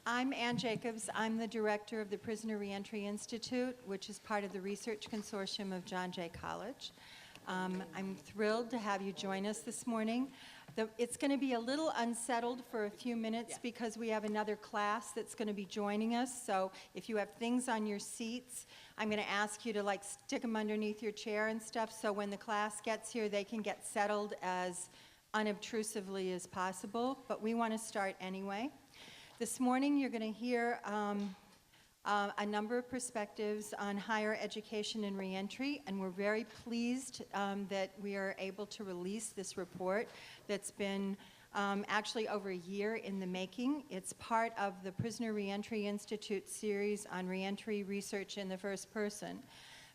I'm Ann Jacobs. I'm the director of the Prisoner Reentry Institute, which is part of the research consortium of John Jay College. I'm thrilled to have you join us this morning. It's going to be a little unsettled for a few minutes because we have another class that's going to be joining us. So if you have things on your seats, I'm going to ask you to stick them underneath your chair and stuff, so when the class gets here, they can get settled as unobtrusively as possible. But we want to start anyway. This morning, you're going to hear a number of perspectives on higher education and reentry, and we're very pleased that we are able to release this report that's been actually over a year in the making. It's part of the Prisoner Reentry Institute series on reentry research in the first person,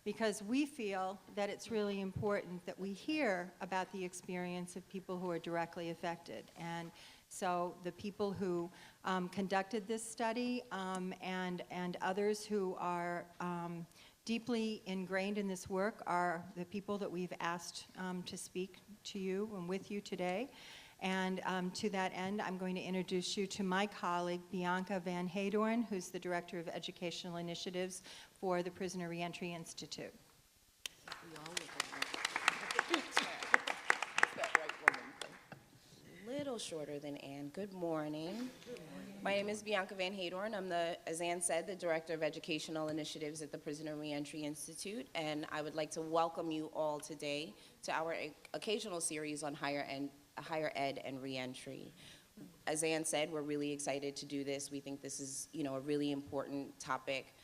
because we feel that it's really important that we hear about the experience of people who are directly affected. And so the people who conducted this study and others who are deeply ingrained in this work are the people that we've asked to speak to you and with you today. And to that end, I'm going to introduce you to my colleague, Bianca van Heydoorn, who's the Director of Educational Initiatives for the Prisoner Reentry Institute. Little shorter than Ann. Good morning. My name is Bianca van Heydoorn. I'm as Ann said, the Director of Educational Initiatives at the Prisoner Reentry Institute, and I would like to welcome you all today to our occasional series on higher ed and reentry. As Ann said, we're really excited to do this. We think this is, a really important topic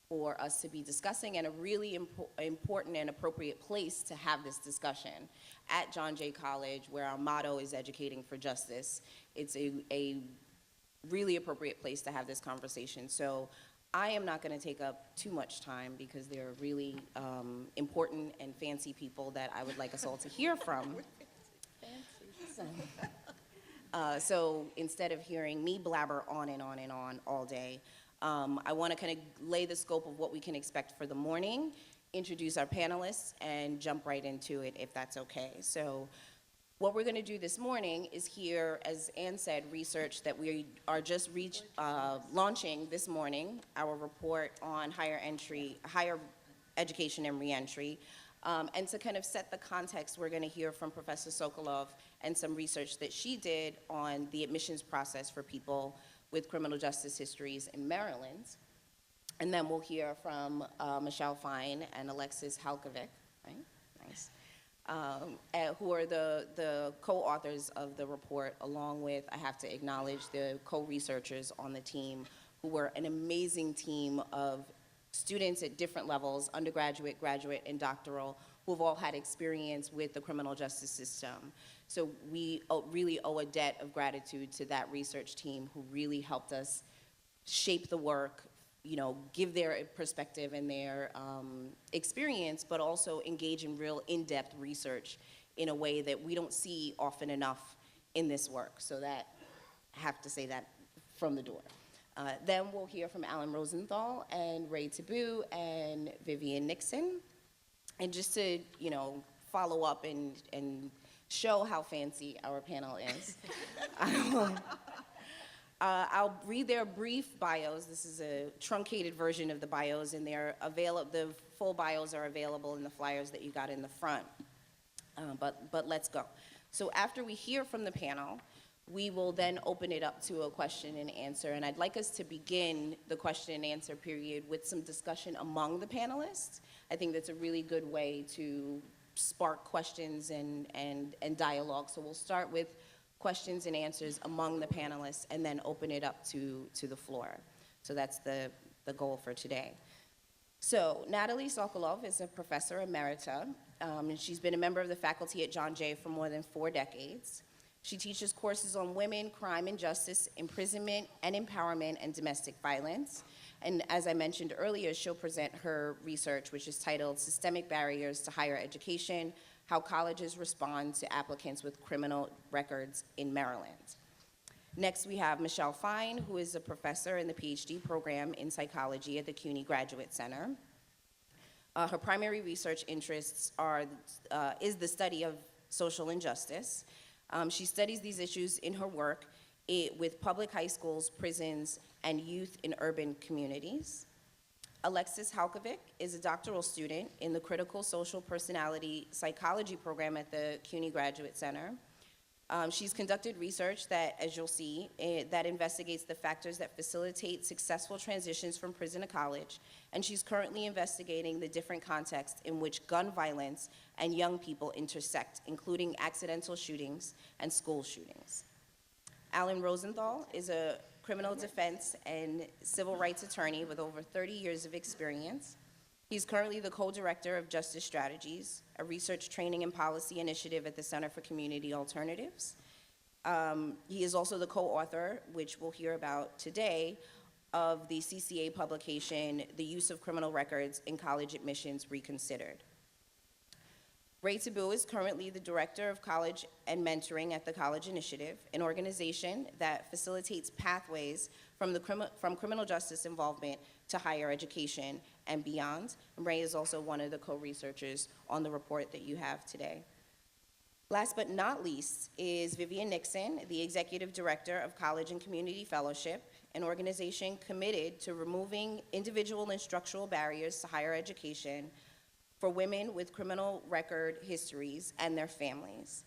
for us to be discussing, and a really important and appropriate place to have this discussion. At John Jay College, where our motto is educating for justice, it's a really appropriate place to have this conversation. So I am not going to take up too much time because there are really important and fancy people that I would like us all to hear from. So instead of hearing me blabber on and on and on all day, I want to kind of lay the scope of what we can expect for the morning, introduce our panelists, and jump right into it if that's okay. So what we're going to do this morning is hear, as Ann said, research that we are just launching this morning, our report on higher education and reentry. And to kind of set the context, we're going to hear from Professor Sokoloff and some research that she did on the admissions process for people with criminal justice histories in Maryland. And then we'll hear from Michelle Fine and Alexis Halkovic, right? Nice. Who are the co-authors of the report, along with, I have to acknowledge, the co-researchers on the team, who were an amazing team of students at different levels, undergraduate, graduate, and doctoral, who have all had experience with the criminal justice system. So we really owe a debt of gratitude to that research team who really helped us shape the work, give their perspective and their experience, but also engage in real in-depth research in a way that we don't see often enough in this work. So that, I have to say that from the door. Then we'll hear from Alan Rosenthal and Ray Taboo and Vivian Nixon. And just to, follow up and show how fancy our panel is, I'll read their brief bios. This is a truncated version of the bios, and the full bios are available in the flyers that you got in the front. But let's go. So after we hear from the panel, we will then open it up to a question and answer. And I'd like us to begin the question and answer period with some discussion among the panelists. I think that's a really good way to spark questions and dialogue. So we'll start with questions and answers among the panelists and then open it up to the floor. So that's the goal for today. So Natalie Sokoloff is a professor emerita, and she's been a member of the faculty at John Jay for more than 4 decades. She teaches courses on women, crime and justice, imprisonment and empowerment, and domestic violence. And as I mentioned earlier, she'll present her research, which is titled Systemic Barriers to Higher Education, How Colleges Respond to Applicants with Criminal Records in Maryland. Next, we have Michelle Fine, who is a professor in the PhD program in psychology at the CUNY Graduate Center. Her primary research interests is the study of social injustice. She studies these issues in her work with public high schools, prisons, and youth in urban communities. Alexis Halkovic is a doctoral student in the Critical Social Personality Psychology program at the CUNY Graduate Center. She's conducted research that, as you'll see, that investigates the factors that facilitate successful transitions from prison to college, and she's currently investigating the different contexts in which gun violence and young people intersect, including accidental shootings and school shootings. Alan Rosenthal is a criminal defense and civil rights attorney with over 30 years of experience. He's currently the co-director of Justice Strategies, a research, training, and policy initiative at the Center for Community Alternatives. He is also the co-author, which we'll hear about today, of the CCA publication, The Use of Criminal Records in College Admissions Reconsidered. Ray Taboo is currently the Director of College and Mentoring at the College Initiative, an organization that facilitates pathways from criminal justice involvement to higher education and beyond. Ray is also one of the co-researchers on the report that you have today. Last but not least is Vivian Nixon, the Executive Director of College and Community Fellowship, an organization committed to removing individual and structural barriers to higher education for women with criminal record histories and their families.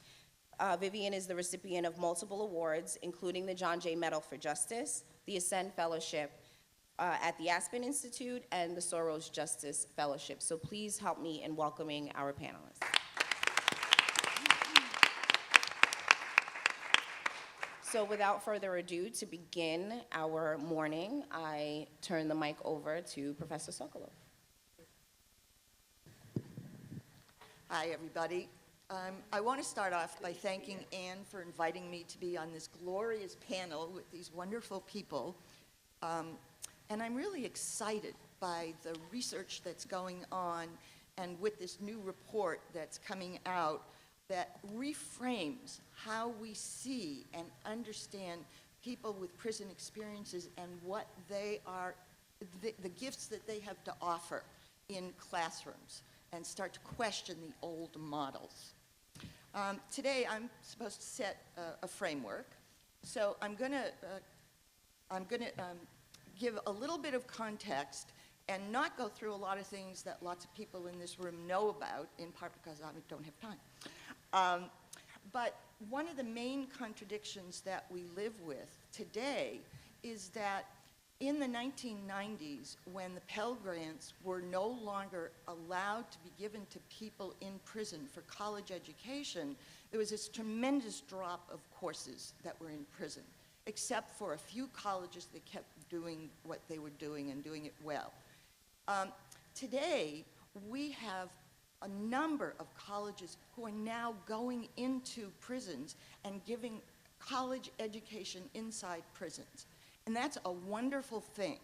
Vivian is the recipient of multiple awards, including the John Jay Medal for Justice, the Ascend Fellowship at the Aspen Institute, and the Soros Justice Fellowship. So please help me in welcoming our panelists. So without further ado, to begin our morning, I turn the mic over to Professor Sokoloff. Hi, everybody. I want to start off by thanking Anne for inviting me to be on this glorious panel with these wonderful people. And I'm really excited by the research that's going on and with this new report that's coming out that reframes how we see and understand people with prison experiences and what they are, the gifts that they have to offer in classrooms, and start to question the old models. Today, I'm supposed to set a framework. So I'm gonna give a little bit of context and not go through a lot of things that lots of people in this room know about, in part because I don't have time. But one of the main contradictions that we live with today is that in the 1990s, when the Pell Grants were no longer allowed to be given to people in prison for college education, there was this tremendous drop of courses that were in prison, except for a few colleges that kept doing what they were doing and doing it well. Today, we have a number of colleges who are now going into prisons and giving college education inside prisons. And that's a wonderful thing.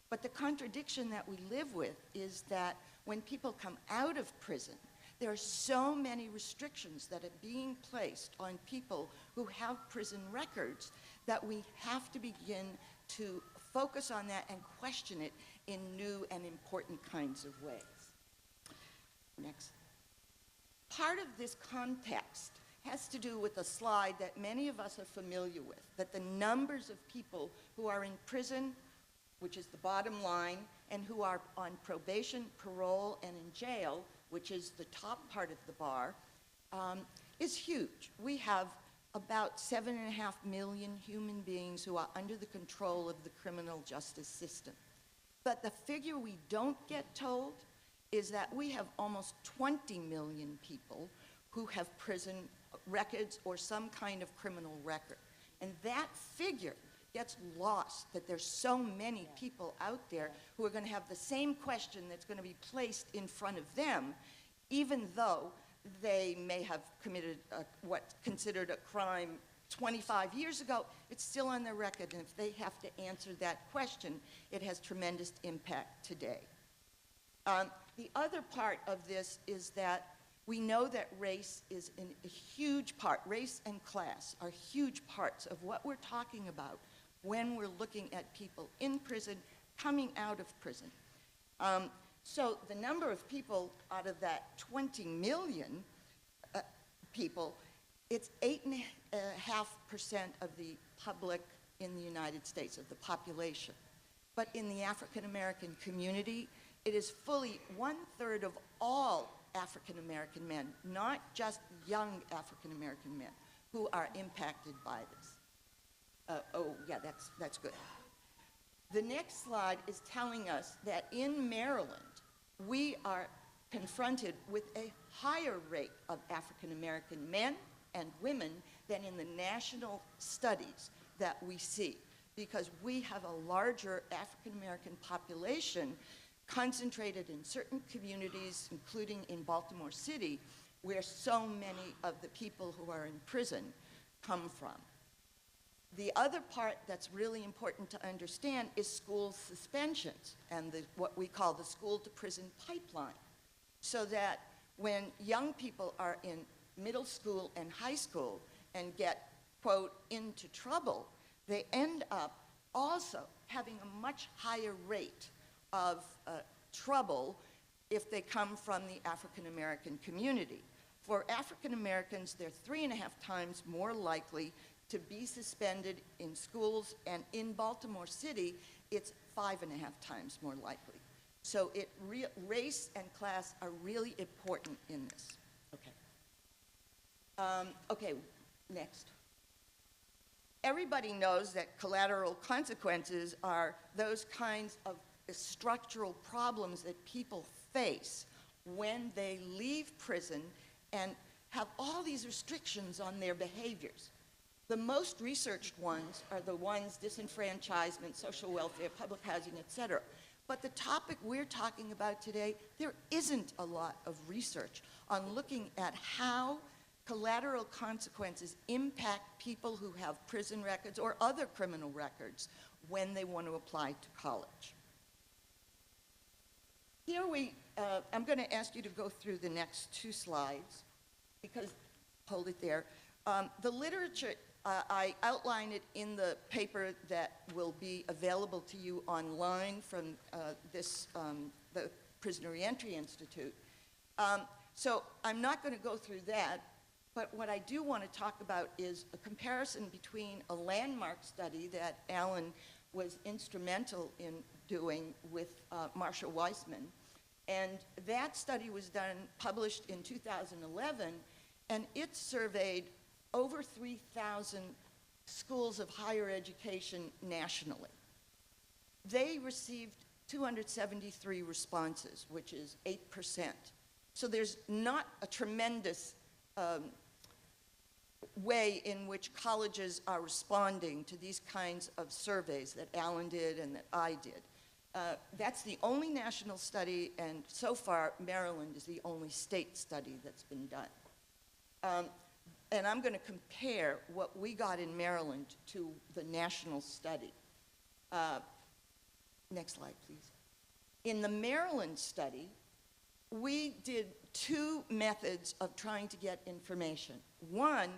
But the contradiction that we live with is that when people come out of prison, there are so many restrictions that are being placed on people who have prison records that we have to begin to focus on that and question it in new and important kinds of ways. Next. Part of this context has to do with a slide that many of us are familiar with, that the numbers of people who are in prison, which is the bottom line, and who are on probation, parole, and in jail, which is the top part of the bar, is huge. We have about 7.5 million human beings who are under the control of the criminal justice system. But the figure we don't get told is that we have almost 20 million people who have prison records or some kind of criminal record. And that figure gets lost, that there's so many people out there who are going to have the same question that's going to be placed in front of them, even though they may have committed what's considered a crime 25 years ago. It's still on their record, and if they have to answer that question, it has tremendous impact today. The other part of this is that we know that race is a huge part, race and class are huge parts of what we're talking about when we're looking at people in prison, coming out of prison. So the number of people out of that 20 million people It's 8.5% of the public in the United States, of the population. But in the African American community, it is fully 1/3 of all African American men, not just young African American men, who are impacted by this. Oh, yeah, that's good. The next slide is telling us that in Maryland, we are confronted with a higher rate of African American men and women than in the national studies that we see, because we have a larger African American population concentrated in certain communities, including in Baltimore City, where so many of the people who are in prison come from. The other part that's really important to understand is school suspensions and what we call the school-to-prison pipeline, so that when young people are in middle school and high school and get, quote, into trouble, they end up also having a much higher rate of trouble if they come from the African American community. For African Americans, they're 3.5 times more likely to be suspended in schools, and in Baltimore City, it's 5.5 times more likely. So race and class are really important in this. Okay, next. Everybody knows that collateral consequences are those kinds of structural problems that people face when they leave prison and have all these restrictions on their behaviors. The most researched ones are the ones disenfranchisement, social welfare, public housing, etc. But the topic we're talking about today, there isn't a lot of research on looking at how collateral consequences impact people who have prison records or other criminal records when they want to apply to college. Here I'm going to ask you to go through the next 2 slides, because, hold it there. The literature, I outline it in the paper that will be available to you online from the Prisoner Reentry Institute. So I'm not going to go through that, but what I do want to talk about is a comparison between a landmark study that Alan was instrumental in doing with Marcia Weissman. And that study was published in 2011, and it surveyed over 3,000 schools of higher education nationally. They received 273 responses, which is 8%. So there's not a tremendous way in which colleges are responding to these kinds of surveys that Alan did and that I did. That's the only national study, and so far Maryland is the only state study that's been done. And I'm going to compare what we got in Maryland to the national study. Next slide, please. In the Maryland study, we did 2 methods of trying to get information. One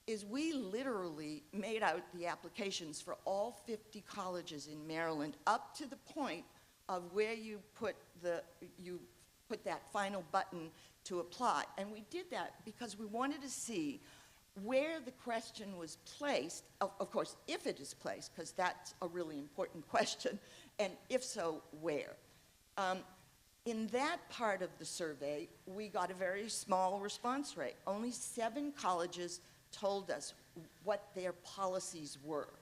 is we literally made out the applications for all 50 colleges in Maryland up to the point of where you put that final button to apply. And we did that because we wanted to see where the question was placed, of course, if it is placed, because that's a really important question, and if so, where. In that part of the survey, we got a very small response rate. Only 7 colleges told us what their policies were.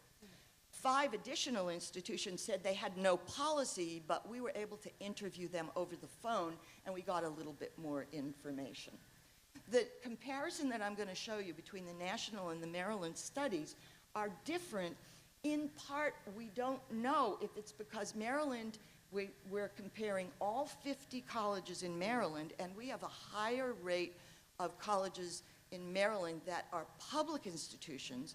5 additional institutions said they had no policy, but we were able to interview them over the phone, and we got a little bit more information. The comparison that I'm going to show you between the national and the Maryland studies are different. In part, we don't know if it's because Maryland, we're comparing all 50 colleges in Maryland, and we have a higher rate of colleges in Maryland that are public institutions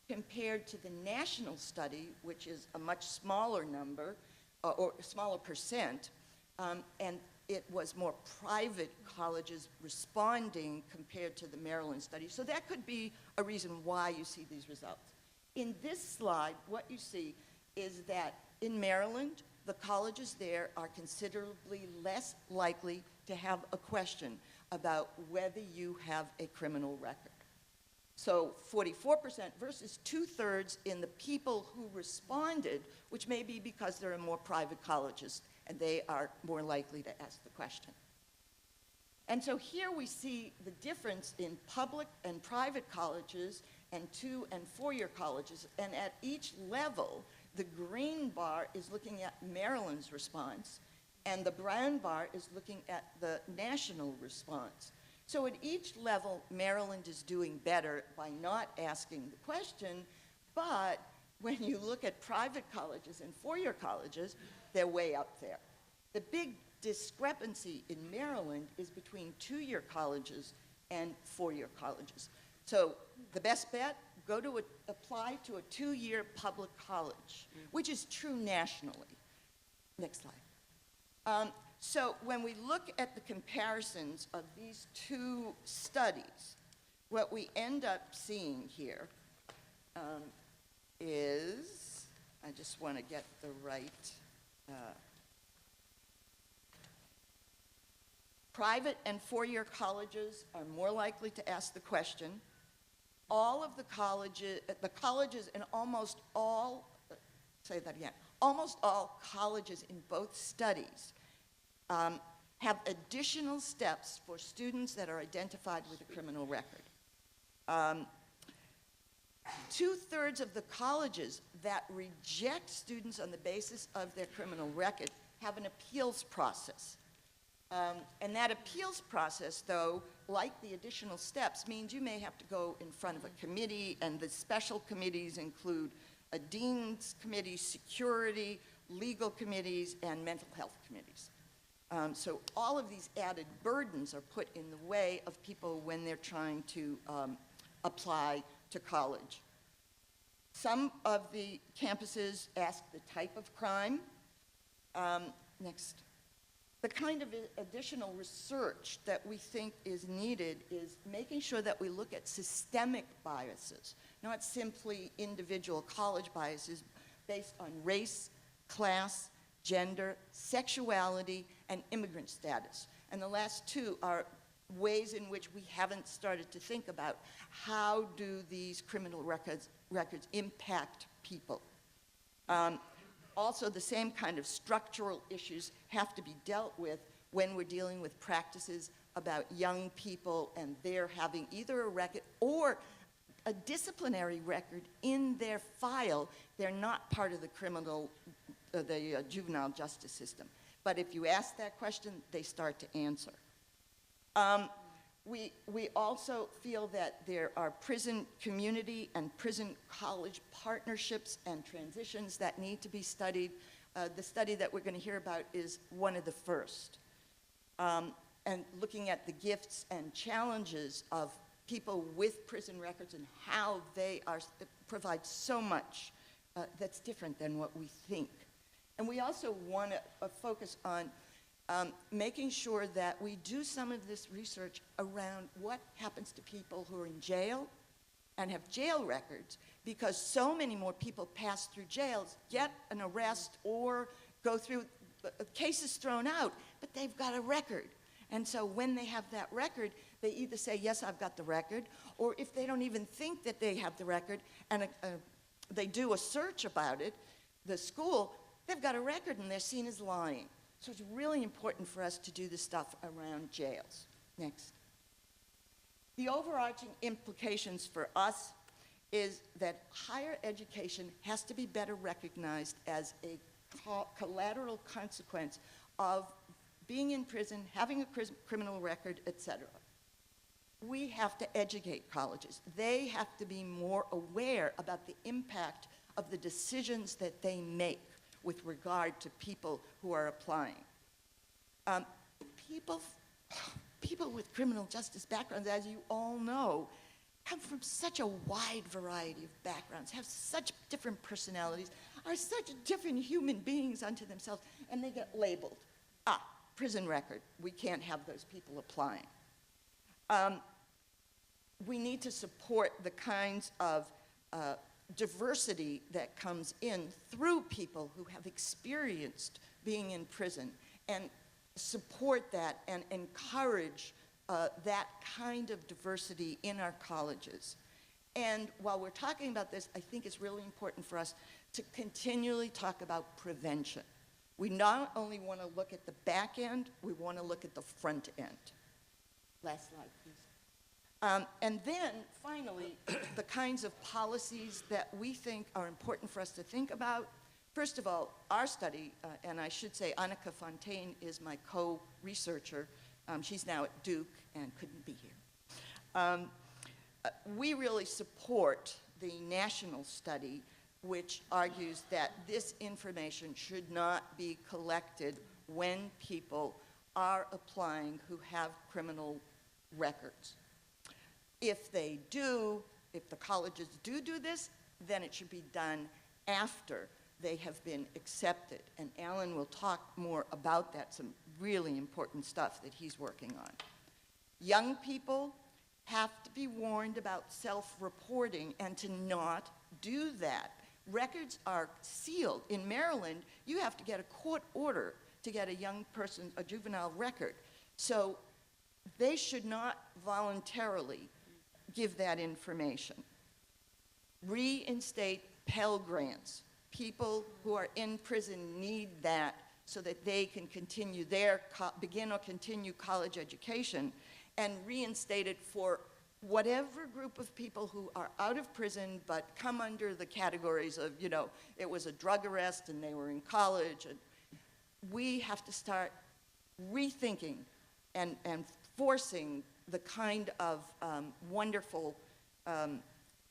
compared to the national study, which is a much smaller number, or smaller percent, and it was more private colleges responding compared to the Maryland study. So that could be a reason why you see these results. In this slide, what you see is that in Maryland, the colleges there are considerably less likely to have a question about whether you have a criminal record. So 44% versus 2/3 in the people who responded, which may be because there are more private colleges and they are more likely to ask the question. And so here we see the difference in public and private colleges and 2- and 4-year colleges. And at each level, the green bar is looking at Maryland's response, and the brown bar is looking at the national response. So at each level, Maryland is doing better by not asking the question, but when you look at private colleges and 4-year colleges, they're way up there. The big discrepancy in Maryland is between 2-year colleges and 4-year colleges. So the best bet, apply to a 2-year public college, which is true nationally. Next slide. So when we look at the comparisons of these two studies, what we end up seeing here is, I just want to get the right, private and 4-year colleges are more likely to ask the question. All of the colleges in almost all, say that again, almost all colleges in both studies have additional steps for students that are identified with a criminal record. 2/3 of the colleges that reject students on the basis of their criminal record have an appeals process. And that appeals process, though, like the additional steps, means you may have to go in front of a committee, and the special committees include a dean's committee, security, legal committees, and mental health committees. So all of these added burdens are put in the way of people when they're trying to apply to college. Some of the campuses ask the type of crime. Next. The kind of additional research that we think is needed is making sure that we look at systemic biases, not simply individual college biases based on race, class, gender, sexuality, and immigrant status. And the last two are ways in which we haven't started to think about how do these criminal records impact people. Also, the same kind of structural issues have to be dealt with when we're dealing with practices about young people and they're having either a record or a disciplinary record in their file. They're not part of the juvenile justice system. But if you ask that question, they start to answer. We also feel that there are prison community and prison college partnerships and transitions that need to be studied. The study that we're going to hear about is one of the first. And looking at the gifts and challenges of people with prison records and how they provide so much that's different than what we think. And we also want to focus on making sure that we do some of this research around what happens to people who are in jail and have jail records, because so many more people pass through jails, get an arrest, or go through cases thrown out, but they've got a record. And so when they have that record, they either say, yes, I've got the record, or if they don't even think that they have the record and they do a search about it, the school, they've got a record and they're seen as lying. So it's really important for us to do this stuff around jails. Next. The overarching implications for us is that higher education has to be better recognized as a collateral consequence of being in prison, having a criminal record, etc. We have to educate colleges. They have to be more aware about the impact of the decisions that they make with regard to people who are applying. People with criminal justice backgrounds, as you all know, come from such a wide variety of backgrounds, have such different personalities, are such different human beings unto themselves, and they get labeled. Prison record, we can't have those people applying. We need to support the kinds of diversity that comes in through people who have experienced being in prison, and support that and encourage that kind of diversity in our colleges. And while we're talking about this, I think it's really important for us to continually talk about prevention. We not only want to look at the back end, we want to look at the front end. Last slide, please. And then, finally, the kinds of policies that we think are important for us to think about. First of all, our study, and I should say Annika Fontaine is my co-researcher. She's now at Duke and couldn't be here. We really support the national study, which argues that this information should not be collected when people are applying who have criminal records. If they do, if the colleges do this, then it should be done after they have been accepted. And Alan will talk more about that, some really important stuff that he's working on. Young people have to be warned about self-reporting and to not do that. Records are sealed. In Maryland, you have to get a court order to get a young person, a juvenile record. So they should not voluntarily give that information. Reinstate Pell Grants. People who are in prison need that so that they can continue their, begin or continue college education, and reinstate it for whatever group of people who are out of prison but come under the categories of, you know, it was a drug arrest and they were in college. And we have to start rethinking and forcing the kind of wonderful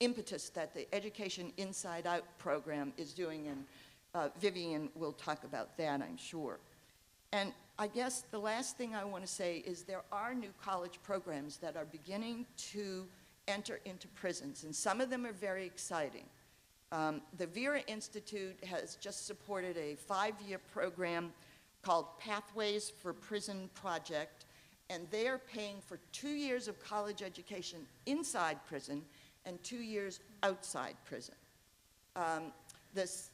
impetus that the Education Inside Out program is doing, and Vivian will talk about that, I'm sure. And I guess the last thing I want to say is there are new college programs that are beginning to enter into prisons, and some of them are very exciting. The Vera Institute has just supported a 5-year program called Pathways for Prison Project, and they are paying for 2 years of college education inside prison and 2 years outside prison. This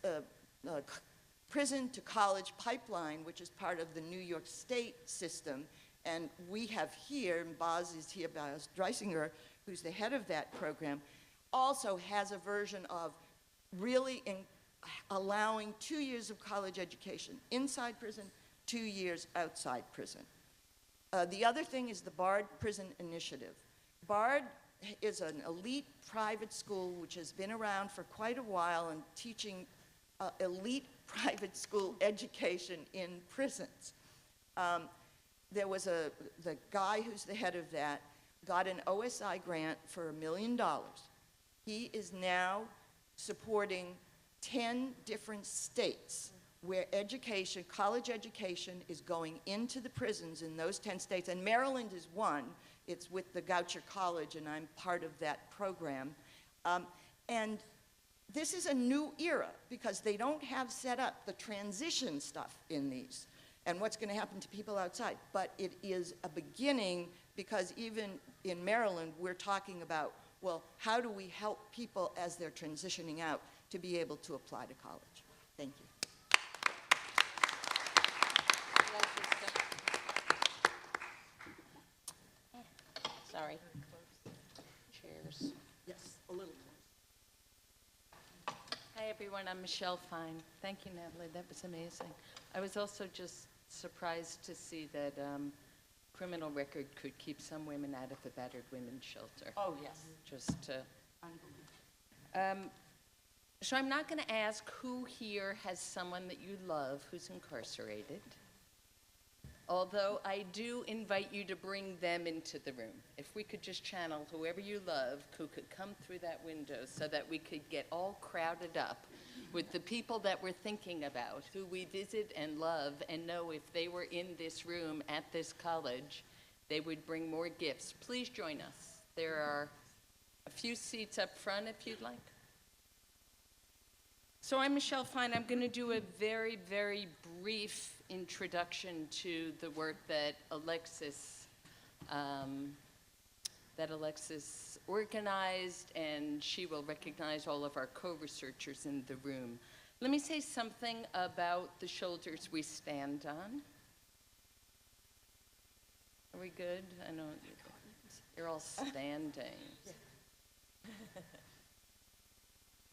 prison to college pipeline, which is part of the New York State system, and we have here, and Boz is here, Boz Dreisinger, who's the head of that program, also has a version of really allowing 2 years of college education inside prison, 2 years outside prison. The other thing is the Bard Prison Initiative. Bard is an elite private school which has been around for quite a while and teaching elite private school education in prisons. There was the guy who's the head of that got an OSI grant for $1 million. He is now supporting 10 different states where education, college education, is going into the prisons in those 10 states, and Maryland is one. It's with the Goucher College, and I'm part of that program. And this is a new era because they don't have set up the transition stuff in these and what's going to happen to people outside. But it is a beginning because even in Maryland, we're talking about, well, how do we help people as they're transitioning out to be able to apply to college? Thank you. Sorry. Chairs. Yes, a little. Hi, everyone. I'm Michelle Fine. Thank you, Natalie. That was amazing. I was also just surprised to see that criminal record could keep some women out of the battered women's shelter. Oh, yes. Just to... So I'm not going to ask who here has someone that you love who's incarcerated, although I do invite you to bring them into the room. If we could just channel whoever you love who could come through that window so that we could get all crowded up with the people that we're thinking about, who we visit and love and know if they were in this room at this college, they would bring more gifts. Please join us. There are a few seats up front if you'd like. So I'm Michelle Fine. I'm going to do a very, very brief introduction to the work that Alexis organized, and she will recognize all of our co-researchers in the room. Let me say something about the shoulders we stand on. Are we good? I know you're all standing.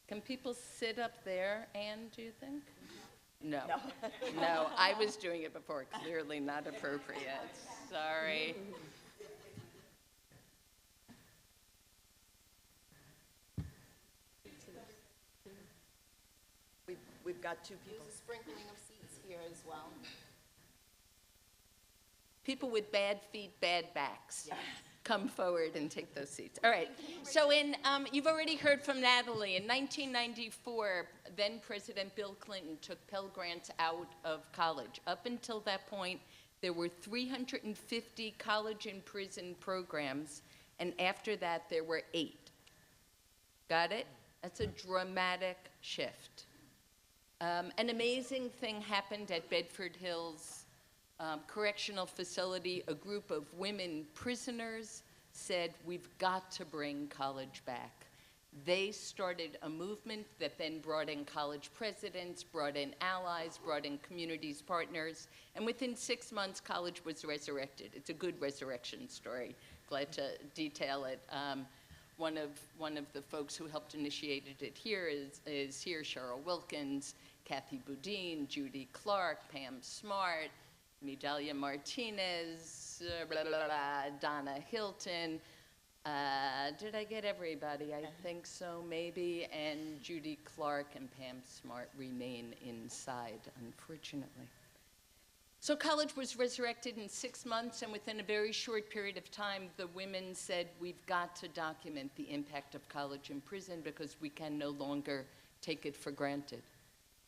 Can people sit up there, Anne, do you think? No. No, I was doing it before. Clearly not appropriate. Sorry. We've got two people. There's a sprinkling of seats here as well. People with bad feet, bad backs. Come forward and take those seats. All right. So you've already heard from Natalie. In 1994, then President Bill Clinton took Pell Grants out of college. Up until that point, there were 350 college and prison programs, and after that, there were 8. Got it? That's a dramatic shift. An amazing thing happened at Bedford Hills Correctional Facility. A group of women prisoners said, we've got to bring college back. They started a movement that then brought in college presidents, brought in allies, brought in communities, partners, and within 6 months, college was resurrected. It's a good resurrection story. Glad to detail it. One of the folks who helped initiate it here is here, Cheryl Wilkins, Kathy Boudin, Judy Clark, Pam Smart, Midalia Martinez, Donna Hilton. Did I get everybody? I think so, maybe. And Judy Clark and Pam Smart remain inside, unfortunately. So college was resurrected in 6 months, and within a very short period of time, the women said, we've got to document the impact of college in prison because we can no longer take it for granted.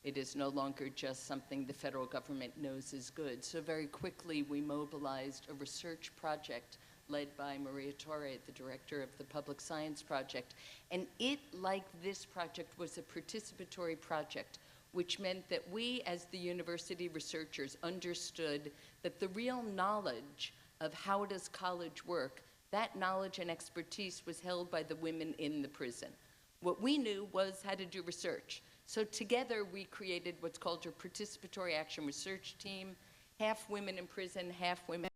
It is no longer just something the federal government knows is good. So very quickly, we mobilized a research project led by Maria Torre, the director of the Public Science Project. And it, like this project, was a participatory project, which meant that we, as the university researchers, understood that the real knowledge of how does college work, that knowledge and expertise was held by the women in the prison. What we knew was how to do research. So together we created what's called a participatory action research team, half women in prison, half women